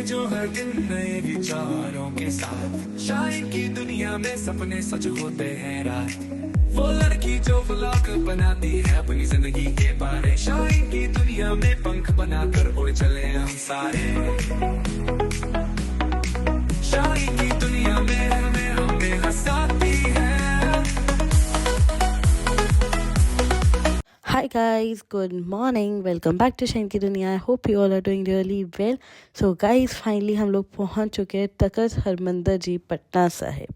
जो हर दिन नए विचारों के साथ शाइन की दुनिया में सपने सच होते हैं रात। वो लड़की जो व्लॉग बनाती है अपनी जिंदगी के बारे, शाइन की दुनिया में पंख बनाकर उड़ चले हम सारे। शाइन की दुनिया में हमें हंसाती है। Hi guys, good morning. Welcome back to shine की दुनिया. I hope you all are doing really well. So guys, finally हम लोग पहुंच चुके हैं तखत हरमंदर जी पटना साहिब।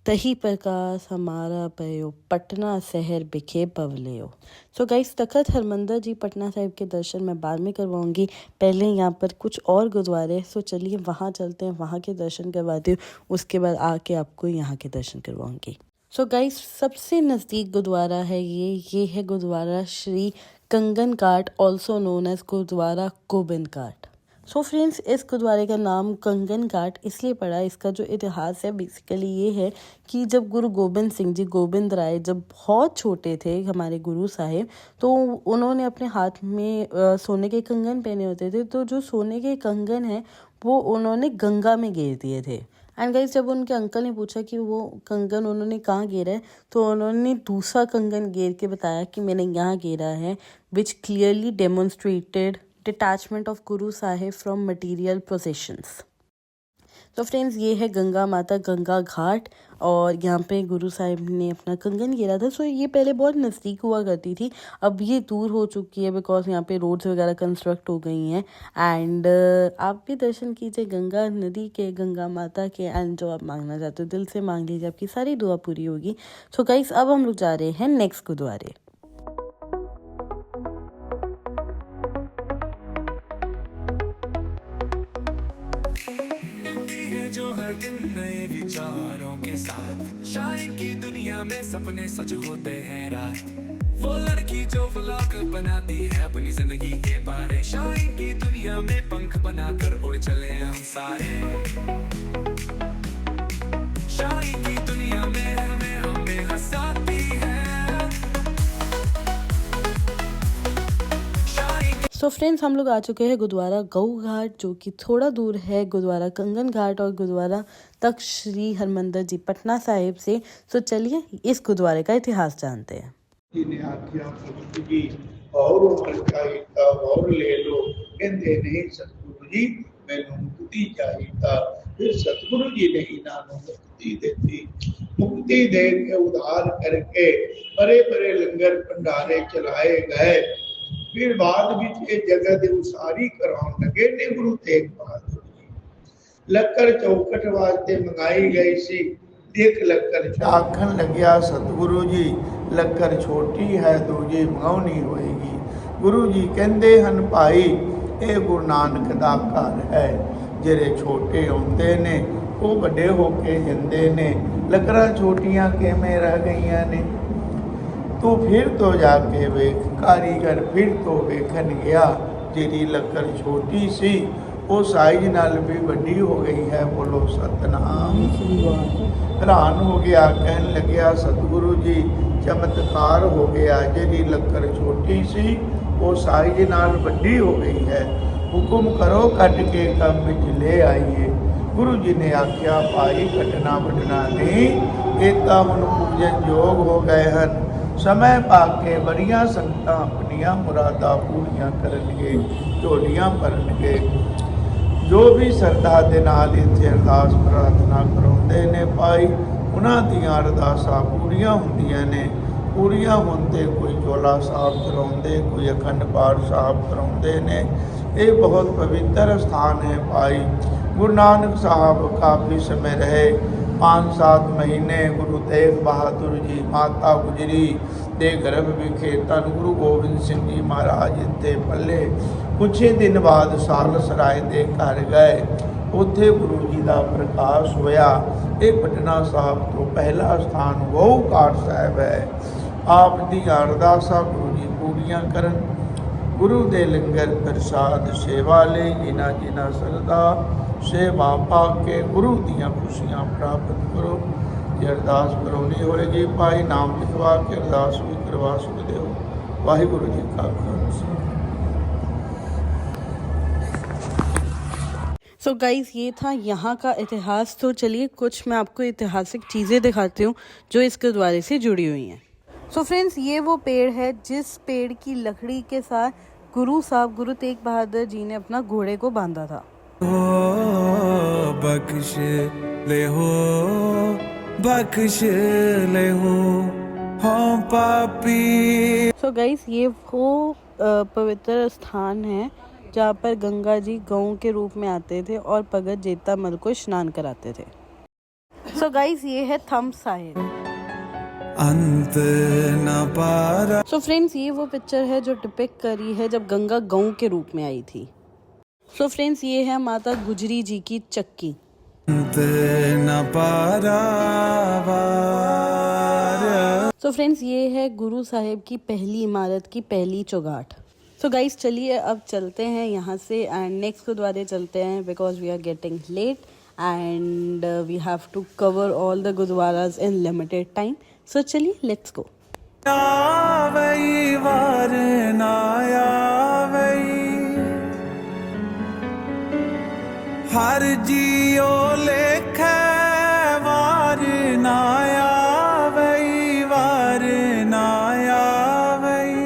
तही प्रकाश हमारा पयो पटना शहर बिखे बवलियो। सो गाइस, तखत हरमंदर जी पटना साहिब के दर्शन मैं बाद में करवाऊंगी। पहले यहाँ पर कुछ और गुरुद्वारे, सो चलिए वहाँ चलते हैं, वहाँ के दर्शन करवाती हूँ। उसके बाद आके आपको यहाँ के दर्शन करवाऊंगी। सो गाइस, सबसे नज़दीक गुरुद्वारा है ये है Gurdwara Shri Kangan Ghat, also known as Gurdwara Gobind Ghat. So friends, इस गुरुद्वारे का नाम कंगन घाट इसलिए पड़ा, इसका जो इतिहास है बेसिकली ये है कि जब गुरु गोबिंद सिंह जी गोबिंद राय जब बहुत छोटे थे, हमारे गुरु साहिब, तो उन्होंने अपने हाथ में सोने के कंगन पहने होते थे। तो जो सोने के कंगन हैं वो उन्होंने गंगा में गिर दिए थे। एंड गाइस, जब उनके अंकल ने पूछा कि वो कंगन उन्होंने कहाँ गिरा है, तो उन्होंने दूसरा कंगन गिर के बताया कि मैंने यहाँ गिरा है, विच clearly demonstrated detachment of Guru Sahib from material possessions. तो फ्रेंड्स, ये है गंगा माता गंगा घाट, और यहाँ पे गुरु साहिब ने अपना कंगन गिरा था। सो ये पहले बहुत नज़दीक हुआ करती थी, अब ये दूर हो चुकी है बिकॉज यहाँ पे रोड्स वगैरह कंस्ट्रक्ट हो गई हैं। एंड आप भी दर्शन कीजिए गंगा नदी के, गंगा माता के, एंड जो आप मांगना चाहते हो दिल से मांग लीजिए, आपकी सारी दुआ पूरी होगी। सो गाइस, अब हम लोग जा रहे हैं नेक्स्ट गुरुद्वारे। जो हर दिन नए विचारों के साथ शाइन की दुनिया में सपने सच होते हैं रात। वो लड़की जो व्लॉग बनाती है अपनी जिंदगी के बारे, शाइन की दुनिया में पंख बनाकर उड़ चले हम सारे। शाइन की दुनिया में हमें हंसाती है। सो फ्रेंड्स, हम लोग आ चुके हैं गुरुद्वारा गऊ घाट, जो कि थोड़ा दूर है गुरुद्वारा कंगन घाट और गुरुद्वारा तख्त श्री हरमंदर जी पटना साहिब से। सो चलिए इस गुरुद्वारे का इतिहास जानते हैं। ने आख्या सतगुरु जी और और ले लो, कहते नहीं सतगुरु जी मैनू मुक्ति चाहिए। फिर सतगुरु जी ने इन्हों मुक्ति देती, मुक्ति दे के उद्धार करके बड़े बड़े लंगर भंडारे चलाए गए। फिर बाद विच ये जगह की उसारी कराने लगे ने गुरु तेग बहादुर जी। लक्कड़ चौखट वास्ते मंगाई गई सी, एक लक्कड़ आखन लग्या सतगुरु जी लक्कड़ छोटी है, दूजी मंगाउनी होएगी। गुरु जी कहते हैं भाई ये गुरु नानक दा घर है, जेरे छोटे होंदे ने वो बड़े होके जिंदे ने, लकड़ां छोटियां किवें रह गईयां ने। तो फिर तो जाके वेख, कारीगर फिर तो वेखन गया, जेरी लकड़ छोटी सी वो साइज नाल भी बड़ी हो गई है। बोलो सतनाम। हैरान हो गया, कहन लग्या सतगुरु जी चमत्कार हो गया, जेरी लकड़ छोटी सी वो साइज नाल बड़ी हो गई है, हुक्म करो कट के कम विच ले आइए। गुरु जी ने आख्या भाई कटना बढ़ना नहीं, ये तो हुण पूजन योग हो गए हैं। समय पाके बड़ियां संगतां अपनियां मुरादां पूरियां करनगे, झोलियां भरनगे। जो भी श्रद्धा दे नाल इत्थे अरदास प्रार्थना कराउंदे ने भाई, उन्हां दीयां अरदासां पूरियां हुंदियां ने। पूरियां होंदे कोई चोला साहब कराउंदे, कोई अखंड पाठ साहब कराउंदे ने। ये बहुत पवित्र स्थान है भाई। गुरु नानक साहब काफ़ी समय रहे, 5-7 महीने गुरु तेग बहादुर जी माता गुजरी दे गर्भ विखे धन गुरु गोबिंद सिंह जी महाराज इत्थे पले। कुछ ही दिन बाद सालसराय दे घर गए, उत्थे गुरु जी का प्रकाश होया। ये पटना साहब तो पहला स्थान गऊ घाट साहब है। आप दी अरदासां गुरु जी पूरियां करन, गुरु दे लंगर प्रसाद सेवा ले जिन्हां जिन्हां सरदा सेवा पा के गुरु दियां खुशियां प्राप्त करो। जे अरदास करवानी होएगी भाई नाम लिखवा के अरदास भी करवा सकते हो। वाहिगुरु जी का खालसा। सो गाइज़ ये था यहाँ का इतिहास। तो चलिए कुछ मैं आपको ऐतिहासिक चीज़ें दिखाती हूँ जो इस गुरुद्वारे से जुड़ी हुई हैं। सो फ्रेंड्स ये वो पेड़ है जिस पेड़ की लकड़ी के साथ गुरु तेग बहादुर जी ने अपना घोड़े को बांधा था। बख्श ले हो पापी। सो गाइस ये वो पवित्र स्थान है जहाँ पर गंगा जी गऊ के रूप में आते थे और भगत जेतामल को स्नान कराते थे। सो गाइस ये है थंब साहिब। अंत न पारा। सो फ्रेंड्स ये वो पिक्चर है जो डिपिक्ट करी है जब गंगा गऊ के रूप में आई थी। सो फ्रेंड्स ये है माता गुजरी जी की चक्की। अंत न पारा। सो फ्रेंड्स ये है गुरु साहिब की पहली इमारत की पहली चौगाट। सो गाइस चलिए अब चलते हैं यहाँ से एंड नेक्स्ट गुरुद्वारे चलते हैं because we are getting late and we have to cover all the gurdwaras in limited time. So चलिए लेट्स गो। हर जियो लेखे वार नाया वही वार नाया वही।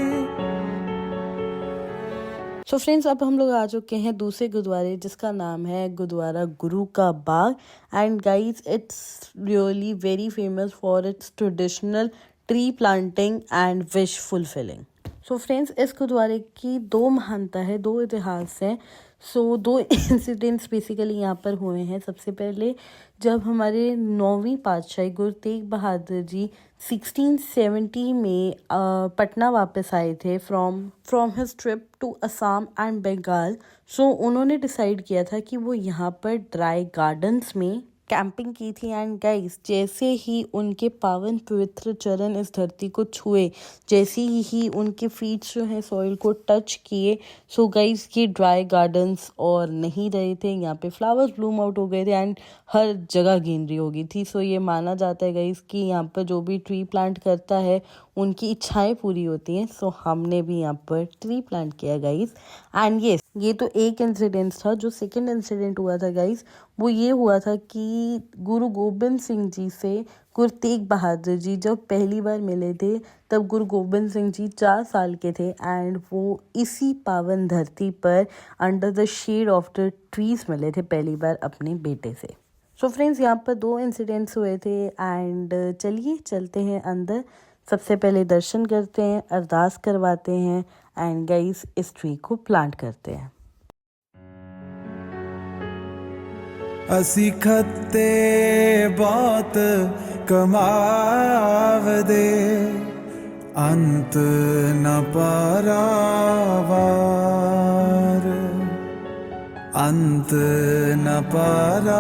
सो फ्रेंड्स अब हम लोग आ चुके हैं दूसरे गुरुद्वारे जिसका नाम है Gurudwara Guru ka Bagh and guys it's really very famous for its traditional tree planting and wish fulfilling. So friends इस गुरुद्वारे की दो महानता है, दो इतिहास हैं। सो दो इंसिडेंट्स बेसिकली यहाँ पर हुए हैं। सबसे पहले जब हमारे 9वीं पातशाही गुरु तेग बहादुर जी 1670 में पटना वापस आए थे from his trip to Assam and Bengal. So उन्होंने डिसाइड किया था कि वो यहाँ पर ड्राई गार्डन्स में कैंपिंग की थी एंड गाइस जैसे ही उनके पावन पवित्र चरण इस धरती को छुए, जैसे ही उनके फीट जो है सॉइल को टच किए, सो गाइस ये ड्राई गार्डन्स और नहीं रहे थे, यहाँ पे फ्लावर्स ब्लूम आउट हो गए थे एंड हर जगह ग्रीनरी हो गई थी। सो ये माना जाता है गाइस कि यहाँ पर जो भी ट्री प्लांट करता है उनकी इच्छाएं पूरी होती हैं। सो हमने भी यहाँ पर ट्री प्लांट किया गाइस एंड यस ये तो एक इंसिडेंट था। जो सेकंड इंसिडेंट हुआ था गाइस वो ये हुआ था कि गुरु गोबिंद सिंह जी से गुरु तेग बहादुर जी जब पहली बार मिले थे तब गुरु गोबिंद सिंह जी 4 साल के थे एंड वो इसी पावन धरती पर under the shade of the trees मिले थे पहली बार अपने बेटे से। सो फ्रेंड्स यहाँ पर 2 इंसिडेंट्स हुए थे एंड चलिए चलते हैं अंदर। सबसे पहले दर्शन करते हैं, अरदास करवाते हैं एंड गाइस इस ट्री को प्लांट करते हैं। असी खत्ते बहुत कमाव दे अंत न पारावार अंत न पारावार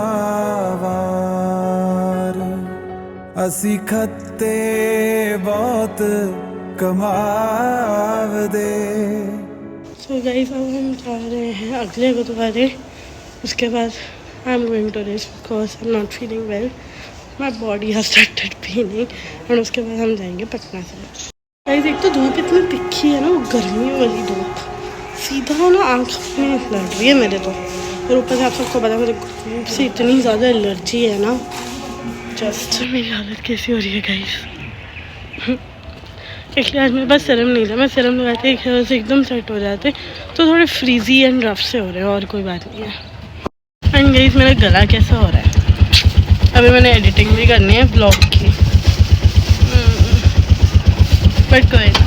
असी खत्ते बहुत कमाव दे। सो गाइस अब हम जा रहे हैं अगले गुरुद्वारे। उसके बाद I am going to rest because I am not feeling well, my body has started paining and उसके बाद हम जाएंगे पटना से। गाइस एक तो धूप इतनी तिखी है ना, वो गर्मी वाली धूप सीधा ना आँख में लड़ रही है मेरे तो, और ऊपर से आप सबको पता है मेरे धूप से इतनी ज़्यादा एलर्जी है ना। जस्ट मेरी हालत कैसी हो रही है गाइस। इसलिए आज मेरे पास सीरम नहीं था, मैं सीरम लगाते एक से एकदम सेट हो जाते, तो थोड़े फ्रीजी एंड रफ से हो रहे हैं और कोई बात नहीं है। एंड गाइस मेरा गला कैसा हो रहा है, अभी मैंने एडिटिंग भी करनी है ब्लॉग की, बट कोई ना।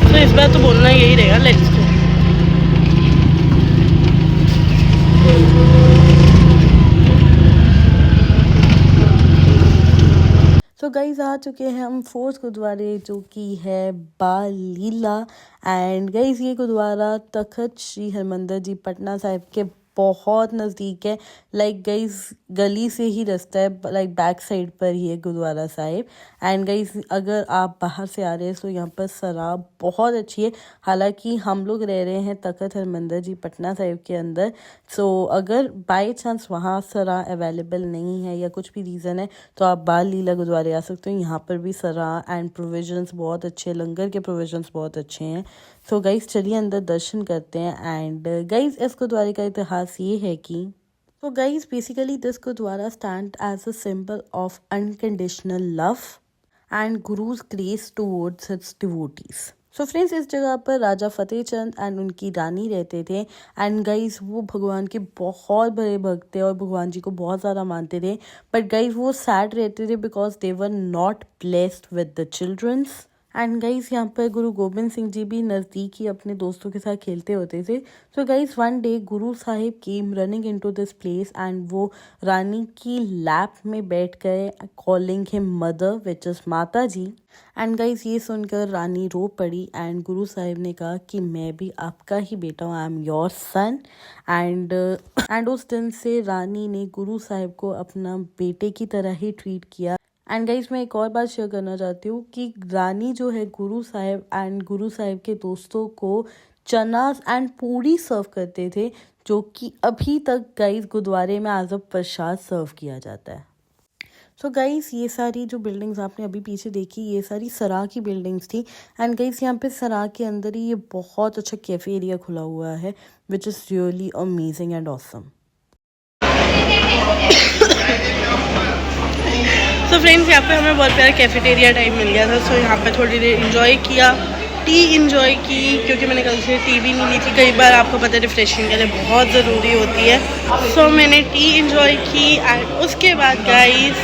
तो इस बार तो बोलना यही रहेगा, लेट्स गो। सो गाइज आ चुके हैं हम 4th गुरुद्वारे जो कि है बाल लीला एंड गाइज ये गुरुद्वारा तखत श्री हरमंदिर जी पटना साहिब के बहुत नज़दीक है। लाइक गाइज गली से ही रास्ता है, लाइक बैक साइड पर ही है गुरुद्वारा साहिब। एंड गाइज अगर आप बाहर से आ रहे हैं तो यहाँ पर शराब बहुत अच्छी है। हालांकि हम लोग रह रहे हैं तखत हरमंदिर जी पटना साहिब के अंदर, सो अगर बाय चांस वहाँ शराब अवेलेबल नहीं है या कुछ भी रीज़न है तो आप बाल लीला गुरुद्वारे आ सकते हो। यहाँ पर भी शराब एंड प्रोविजंस बहुत अच्छे, लंगर के प्रोविजंस बहुत अच्छे हैं। सो गाइज चलिए अंदर दर्शन करते हैं। एंड गाइज इस गुरुद्वारे का इतिहास ये है कि So guys, basically this Gurdwara stands as a symbol of unconditional love and Guru's grace towards its devotees. So friends, इस जगह पर राजा फतेह चंद एंड उनकी रानी रहते थे। एंड गाइज वो भगवान के बहुत बड़े भक्त थे और भगवान जी को बहुत ज़्यादा मानते थे। बट गाइज वो सैड रहते थे because they were not blessed with the childrens. And guys यहाँ पर गुरु गोबिंद सिंह जी भी नज़दीक ही अपने दोस्तों के साथ खेलते होते थे। So guys one day Guru Sahib came running into this place and वो रानी की लैप में बैठ गए calling him mother which is माता जी। एंड गाइज ये सुनकर रानी रो पड़ी एंड गुरु साहिब ने कहा कि मैं भी आपका ही बेटा हूँ, I am your son. And उस दिन से रानी ने गुरु साहिब को अपना बेटे की तरह ही ट्रीट किया। एंड गाइज मैं एक और बात शेयर करना चाहती हूँ कि रानी जो है गुरु साहिब एंड गुरु साहिब के दोस्तों को चना एंड पूड़ी सर्व करते थे, जो कि अभी तक गाइज गुरुद्वारे में एज अ प्रसाद सर्व किया जाता है। सो गाइज ये सारी जो बिल्डिंग्स आपने अभी पीछे देखी ये सारी सराह की बिल्डिंग्स थी। एंड गाइज यहाँ पे सराह के अंदर ही ये बहुत अच्छा कैफे एरिया खुला हुआ है which is really amazing and awesome. तो फ्रेंड्स यहाँ पे हमें बहुत प्यारा कैफेटेरिया टाइप मिल गया था। सो यहाँ पे थोड़ी देर इंजॉय किया, टी इंजॉय की, क्योंकि मैंने कल से टी भी नहीं ली थी। कई बार आपको पता है रिफ्रेशिंग के लिए बहुत ज़रूरी होती है। सो मैंने टी इंजॉय की एंड उसके बाद गाइस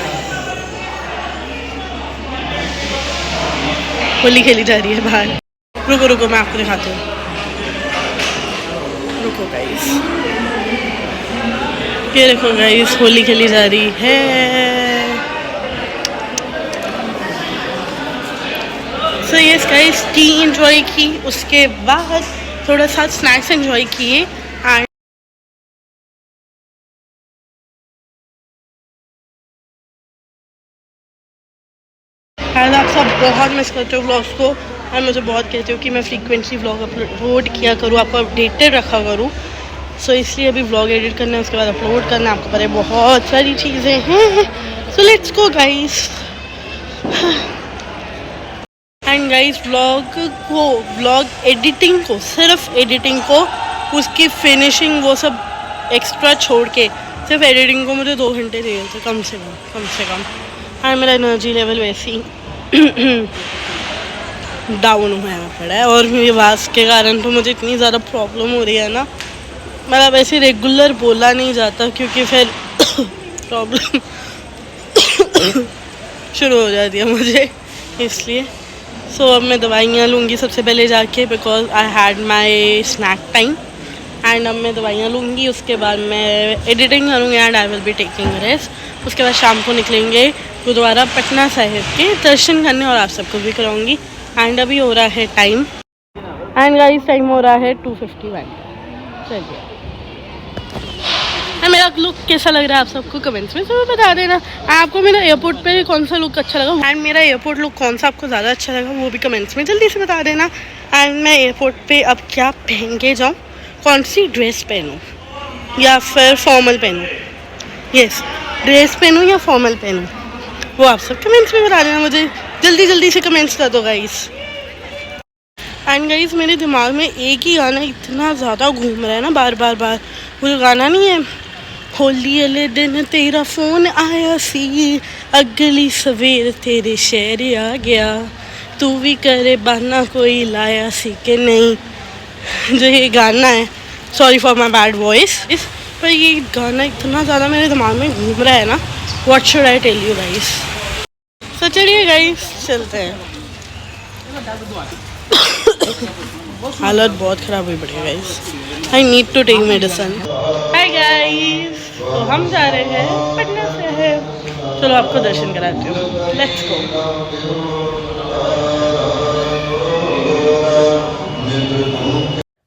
होली खेली जा रही है बाहर। रुको रुको मैं आपको दिखाती हूँ, रुको गाइस, ये देखो गाइस होली खेली जा रही है। So yes guys T enjoy की, उसके बाद थोड़ा सा स्नैक्स इंजॉय किए एंड आप सब बहुत मिस करते हो व्लॉग्स को और मुझे बहुत कहते हो कि मैं फ्रीक्वेंटली व्लॉग अपलोड किया करूँ, आपको अपडेटेड रखा करूँ। सो इसलिए अभी व्लॉग एडिट करना है, उसके बाद अपलोड करना है, आपको पता है बहुत सारी चीज़ें हैं। So let's go guys. And guys vlog editing को, सिर्फ एडिटिंग को, उसकी फिनिशिंग वो सब एक्स्ट्रा छोड़ के सिर्फ एडिटिंग को मुझे 2 घंटे चाहिए थे कम से कम। और मेरा एनर्जी लेवल वैसे ही डाउन हुआ पड़ा है और मेरी आवाज़ के कारण तो मुझे इतनी ज़्यादा प्रॉब्लम हो रही है ना, मतलब ऐसे रेगुलर बोला नहीं जाता क्योंकि फिर प्रॉब्लम शुरू हो जाती है मुझे, इसलिए। सो अब मैं दवाइयाँ लूँगी सबसे पहले जाके, because I had my snack time and अब मैं दवाइयाँ लूँगी, उसके बाद मैं एडिटिंग करूँगी and I will be taking rest. उसके बाद शाम को निकलेंगे गुरुद्वारा पटना साहिब के दर्शन करने और आप सबको भी कराऊँगी। एंड अभी हो रहा है टाइम, एंड गाइस टाइम हो रहा है 2:51। चलिए, मेरा लुक कैसा लग रहा है आप सबको कमेंट्स में ज़रूर बता देना। आपको मेरा एयरपोर्ट पे कौन सा लुक अच्छा लगा एंड मेरा एयरपोर्ट लुक कौन सा आपको ज़्यादा अच्छा लगा वो भी कमेंट्स में जल्दी से बता देना। एंड मैं एयरपोर्ट पे अब क्या पहन के जाऊँ, कौन सी ड्रेस पहनूँ या फिर फॉर्मल पहनूँ, यस ड्रेस पहनूँ या फॉर्मल पहनूँ, वो आप सब कमेंट्स में बता देना मुझे, जल्दी से कमेंट्स कर दो गाइस। एंड गाइस मेरे दिमाग में एक ही गाना इतना ज़्यादा घूम रहा है ना बार बार, वो जो गाना नहीं है, होली वाले दिन तेरा फ़ोन आया सी, अगली सवेर तेरे शहर आ गया, तू भी करे बहाना कोई लाया सी के नहीं। जो ये गाना है, sorry for my bad voice, पर ये गाना इतना ज़्यादा मेरे दिमाग में घूम रहा है ना, what should I tell you guys. तो चलिए गाइस चलते हैं। हालत बहुत ख़राब हुई पड़ी है guys, I need to take medicine. Hi guys, तो हम जा रहे हैं पटना साहिब, चलो आपको दर्शन कराती हूँ, लेट्स गो।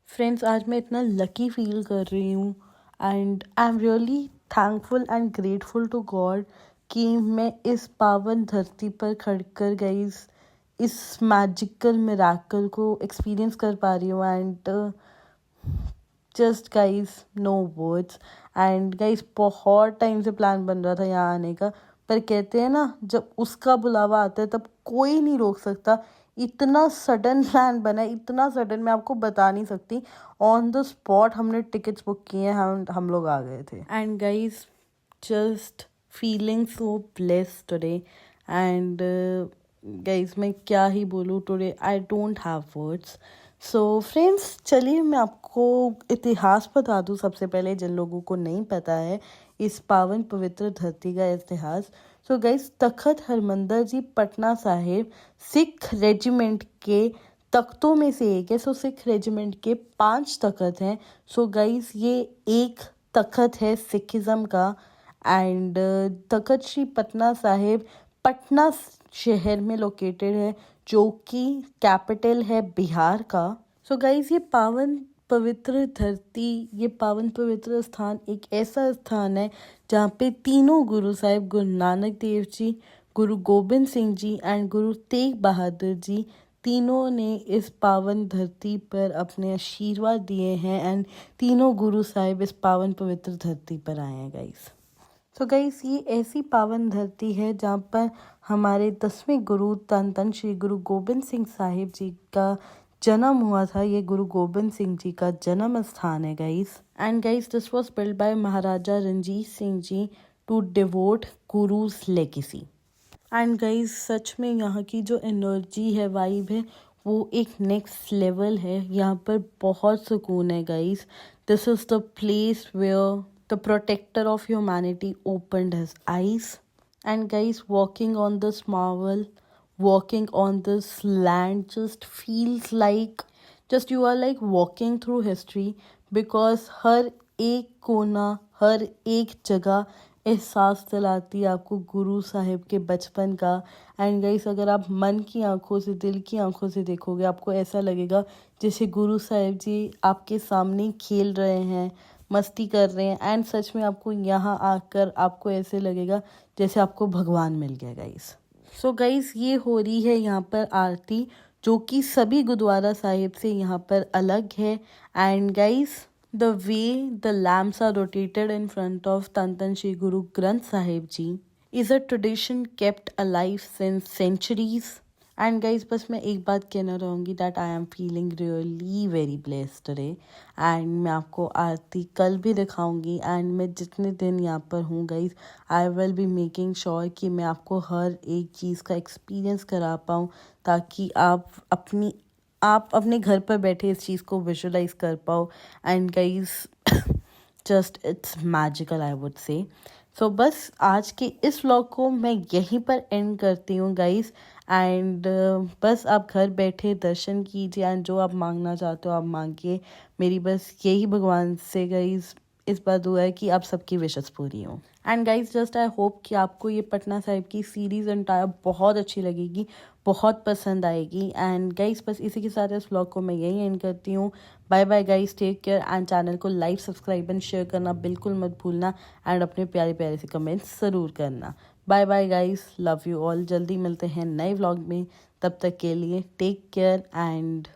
फ्रेंड्स आज मैं इतना लकी फील कर रही हूँ and I am really thankful and grateful to God कि मैं इस पावन धरती पर खड़कर गाइस इस मैजिकल मिराकल को एक्सपीरियंस कर पा रही हूँ। And just guys no words. And guys बहुत टाइम से प्लान बन रहा था यहाँ आने का, पर कहते हैं ना जब उसका बुलावा आता है तब कोई नहीं रोक सकता। इतना सडन प्लान बना है, इतना सडन, मैं आपको बता नहीं सकती। ऑन द स्पॉट हमने टिकट्स बुक किए हैं, हम लोग आ गए थे। And guys just feeling so blessed today. And guys मैं क्या ही बोलूँ, today I don't have words. So friends, चलिए मैं आपको इतिहास बता दूँ सबसे पहले, जिन लोगों को नहीं पता है इस पावन पवित्र धरती का इतिहास। सो गाइस, तख्त हरमंदर जी पटना साहिब सिख रेजिमेंट के तख्तों में से एक है। सो सिख रेजिमेंट के 5 तख्त हैं। सो गाइस, ये एक तख्त है सिखिज़म का। एंड तख्त श्री पटना साहिब पटना शहर में लोकेटेड है, जो कि कैपिटल है बिहार का। सो गाइस, ये पावन पवित्र धरती, ये पावन पवित्र स्थान एक ऐसा स्थान है जहाँ पे तीनों गुरु साहिब, गुरु नानक देव जी, गुरु गोबिंद सिंह जी एंड गुरु तेग बहादुर जी, तीनों ने इस पावन धरती पर अपने आशीर्वाद दिए हैं। एंड तीनों गुरु साहिब इस पावन पवित्र धरती पर आए हैं गाइस। सो गाइस, ये ऐसी पावन धरती है जहाँ पर हमारे 10वें गुरु धन श्री गुरु गोबिंद सिंह साहिब जी का जन्म हुआ था। ये गुरु गोबिंद सिंह जी का जन्म स्थान है guys. And guys, this was build by Maharaja Ranjit Singh ji to devote guru's legacy. And guys, सच में यहाँ की जो एनर्जी है, वाइब है, वो एक नेक्स्ट लेवल है। यहाँ पर बहुत सुकून है guys. This is the place where the protector of humanity opened his eyes. And guys, walking on this marvel, walking on this land just feels like, just you are like walking through history, because हर एक कोना, हर एक जगह एहसास दिलाती है आपको गुरु साहिब के बचपन का। एंड गाइस, अगर आप मन की आंखों से, दिल की आंखों से देखोगे, आपको ऐसा लगेगा जैसे गुरु साहिब जी आपके सामने खेल रहे हैं, मस्ती कर रहे हैं। एंड सच में आपको यहाँ आकर आपको ऐसे लगेगा जैसे आपको भगवान मिल गया गाइस। सो गाइस, ये हो रही है यहाँ पर आरती, जो कि सभी गुरुद्वारा साहिब से यहाँ पर अलग है। And guys, the way the lamps are rotated in front of तन Shri Guru Granth Sahib ji is a tradition kept alive since centuries. And guys, बस मैं एक बात कहना रहूँगी, that I am feeling really very blessed today. And मैं आपको आरती कल भी दिखाऊंगी। एंड मैं जितने दिन यहाँ पर हूँ guys, I will be making sure कि मैं आपको हर एक चीज़ का एक्सपीरियंस करा पाऊँ, ताकि आप अपने घर पर बैठे इस चीज़ को विजुलाइज कर पाओ। And guys, just it's magical, I would say. So बस आज के इस व्लॉग को मैं यहीं पर एंड करती हूँ गाइस। एंड बस आप घर बैठे दर्शन कीजिए, एंड जो आप मांगना चाहते हो आप मांगिए। मेरी बस यही भगवान से गाइस इस बार दुआ है कि आप सबकी विशेस पूरी हों। And guys, just I hope कि आपको ये पटना साहिब की सीरीज़ एंटायर बहुत अच्छी लगेगी, बहुत पसंद आएगी। एंड गाइस, बस इसी के साथ इस व्लॉग को मैं यहीं एंड करती हूँ। Bye bye guys, take care. And channel को लाइक, सब्सक्राइब एंड शेयर करना बिल्कुल मत भूलना। एंड अपने प्यारे प्यारे से कमेंट्स ज़रूर करना। Bye bye guys, love you all. जल्दी मिलते हैं नए व्लॉग में, तब तक के लिए टेक केयर एंड